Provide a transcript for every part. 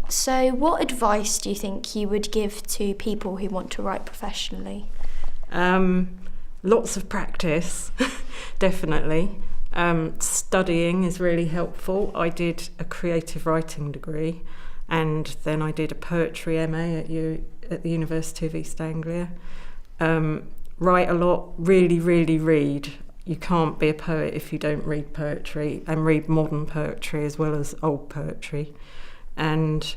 So what advice do you think you would give to people who want to write professionally? Lots of practice, definitely. Studying is really helpful. I did a creative writing degree, and then I did a poetry MA at the University of East Anglia. Write a lot, really, really read. You can't be a poet if you don't read poetry, and read modern poetry as well as old poetry, and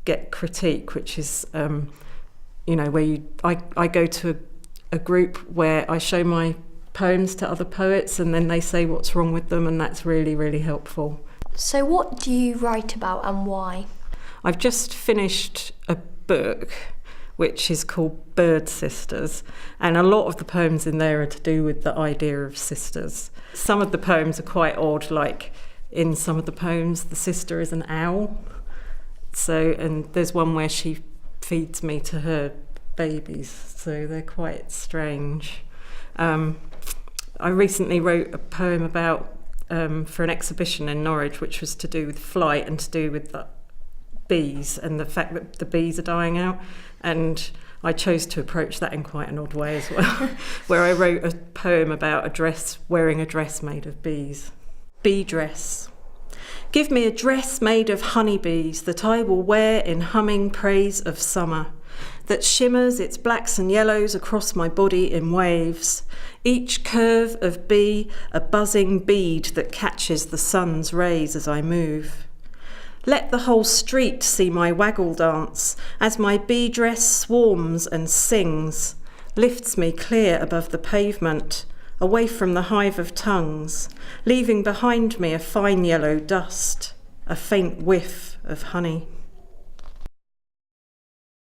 get critique, which is, where I go to a group where I show my poems to other poets, and then they say what's wrong with them, and that's really, really helpful. So what do you write about and why? I've just finished a book which is called Bird Sisters, and a lot of the poems in there are to do with the idea of sisters. Some of the poems are quite odd, like in some of the poems the sister is an owl. And there's one where she feeds me to her babies, so they're quite strange. I recently wrote a poem about for an exhibition in Norwich, which was to do with flight and to do with the bees and the fact that the bees are dying out, and I chose to approach that in quite an odd way as well, where I wrote a poem about wearing a dress made of bees. Bee dress. Give me a dress made of honeybees that I will wear in humming praise of summer, that shimmers its blacks and yellows across my body in waves, each curve of bee a buzzing bead that catches the sun's rays as I move. Let the whole street see my waggle dance as my bee dress swarms and sings, lifts me clear above the pavement, away from the hive of tongues, leaving behind me a fine yellow dust, a faint whiff of honey.